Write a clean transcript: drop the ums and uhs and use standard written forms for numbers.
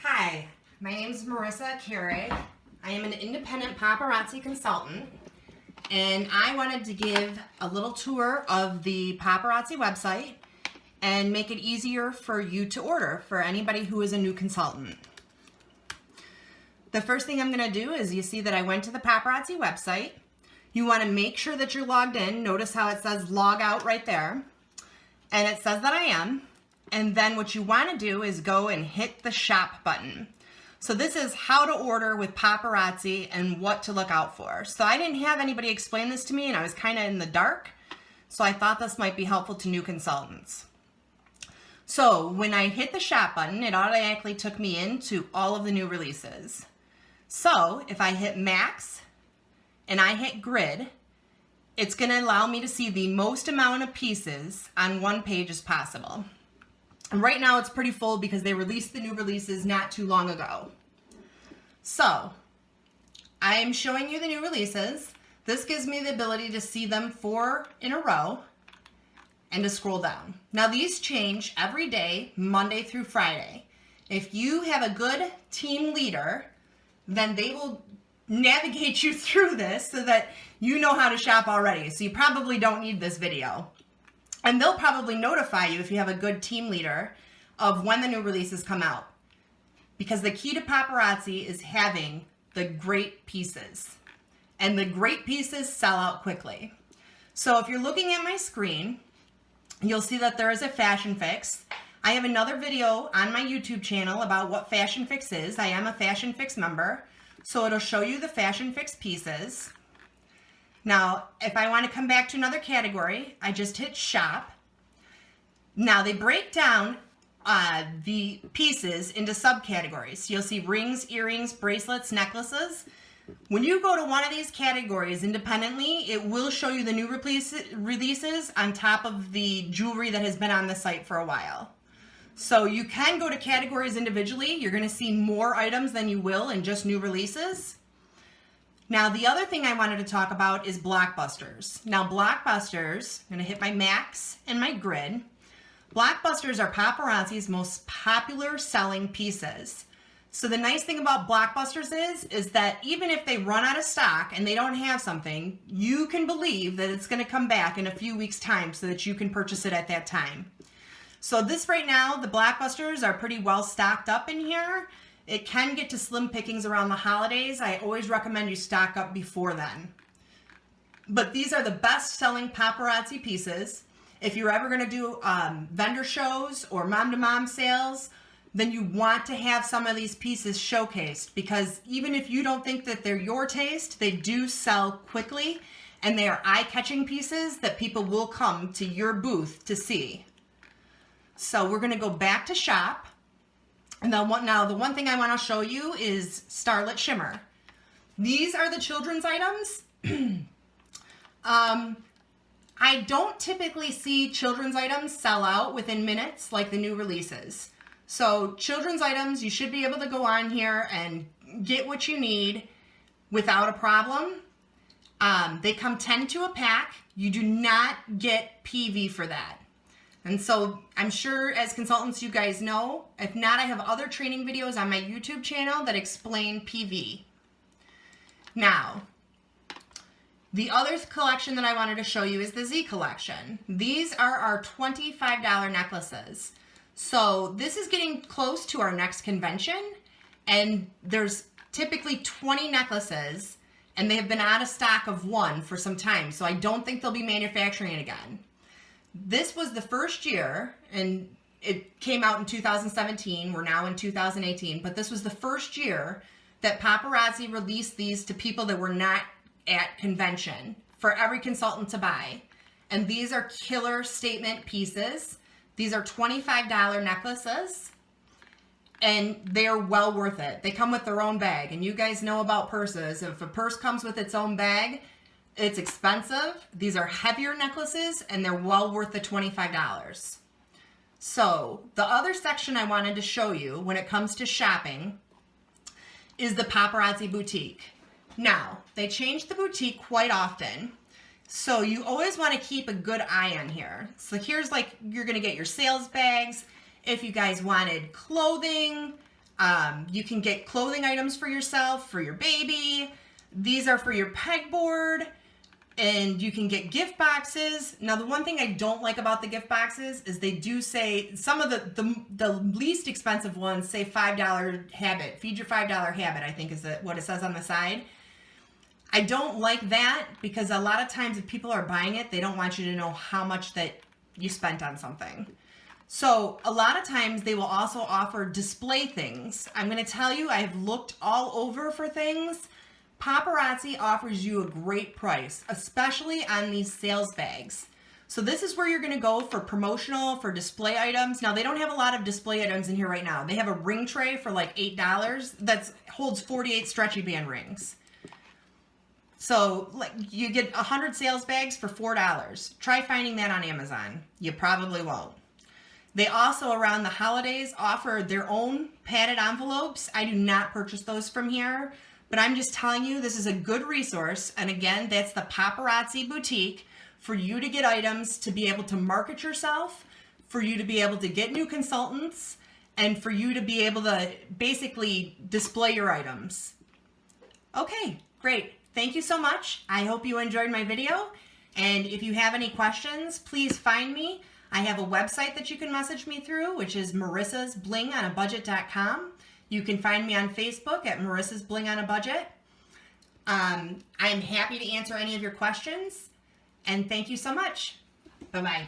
Hi, my name is Marissa Keurig. I am an independent paparazzi consultant, and I wanted to give a little tour of the Paparazzi website and make it easier for you to order for anybody who is a new consultant. The first thing I'm going to do is you see that I went to the Paparazzi website. You want to make sure that you're logged in. Notice how it says log out right there. And it says that I am. And then what you want to do is go and hit the shop button. So this is how to order with Paparazzi and what to look out for. So I didn't have anybody explain this to me and I was kind of in the dark. So I thought this might be helpful to new consultants. So when I hit the shop button, it automatically took me into all of the new releases. So if I hit max and I hit grid, it's going to allow me to see the most amount of pieces on one page as possible. And right now it's pretty full because they released the new releases not too long ago. So I'm showing you the new releases. This gives me the ability to see them 4 in a row and to scroll down. Now these change every day, Monday through Friday. If you have a good team leader, then they will navigate you through this so that you know how to shop already. So you probably don't need this video. And they'll probably notify you if you have a good team leader of when the new releases come out. Because the key to Paparazzi is having the great pieces. And the great pieces sell out quickly. So if you're looking at my screen, you'll see that there is a Fashion Fix. I have another video on my YouTube channel about what Fashion Fix is. I am a Fashion Fix member. So it'll show you the Fashion Fix pieces. Now, if I want to come back to another category, I just hit shop. Now they break down the pieces into subcategories. You'll see rings, earrings, bracelets, necklaces. When you go to one of these categories independently, it will show you the new releases on top of the jewelry that has been on the site for a while. So you can go to categories individually. You're going to see more items than you will in just new releases. Now, the other thing I wanted to talk about is blockbusters. Now, blockbusters, I'm going to hit my max and my grid. Blockbusters are Paparazzi's most popular selling pieces. So the nice thing about blockbusters is that even if they run out of stock and they don't have something, you can believe that it's going to come back in a few weeks' time so that you can purchase it at that time. So this right now, the blockbusters are pretty well stocked up in here. It can get to slim pickings around the holidays. I always recommend you stock up before then. But these are the best selling Paparazzi pieces. If you're ever going to do vendor shows or mom-to-mom sales, then you want to have some of these pieces showcased, because even if you don't think that they're your taste, they do sell quickly and they are eye-catching pieces that people will come to your booth to see. So we're going to go back to shop. And now the one thing I want to show you is Starlit Shimmer. These are the children's items. I don't typically see children's items sell out within minutes like the new releases. So children's items, you should be able to go on here and get what you need without a problem. They come 10 to a pack. You do not get PV for that. And so I'm sure as consultants you guys know. If not, I have other training videos on my YouTube channel that explain PV. Now, the other collection that I wanted to show you is the Z collection. These are our $25 necklaces. So this is getting close to our next convention, and there's typically 20 necklaces, and they have been out of stock of one for some time. So I don't think they'll be manufacturing it again. This was the first year, and it came out in 2017. We're now in 2018, but this was the first year that Paparazzi released these to people that were not at convention for every consultant to buy. And these are killer statement pieces. These are $25 necklaces, and they're well worth it. They come with their own bag, and you guys know about purses. If a purse comes with its own bag, it's expensive. These are heavier necklaces, and they're well worth the $25. So the other section I wanted to show you when it comes to shopping is the Paparazzi boutique. Now, they change the boutique quite often, so you always want to keep a good eye on here. So here's like, you're going to get your sales bags. If you guys wanted clothing, You can get clothing items for yourself, for your baby. These are for your pegboard. And you can get gift boxes. Now, the one thing I don't like about the gift boxes is they do say, some of the least expensive ones say $5 habit. Feed your $5 habit, I think is what it says on the side. I don't like that because a lot of times if people are buying it, they don't want you to know how much that you spent on something. So a lot of times they will also offer display things. I'm going to tell you, I have looked all over for things. Paparazzi offers you a great price, especially on these sales bags. So this is where you're going to go for promotional, for display items. Now, they don't have a lot of display items in here right now. They have a ring tray for like $8 that holds 48 stretchy band rings. So like you get 100 sales bags for $4. Try finding that on Amazon. You probably won't. They also, around the holidays, offer their own padded envelopes. I do not purchase those from here. But I'm just telling you, this is a good resource. And again, that's the Paparazzi Boutique for you to get items, to be able to market yourself, for you to be able to get new consultants, and for you to be able to basically display your items. Okay, great. Thank you so much. I hope you enjoyed my video. And if you have any questions, please find me. I have a website that you can message me through, which is marissasblingonabudget.com. You can find me on Facebook at Marissa's Bling on a Budget. I'm happy to answer any of your questions. And thank you so much. Bye-bye.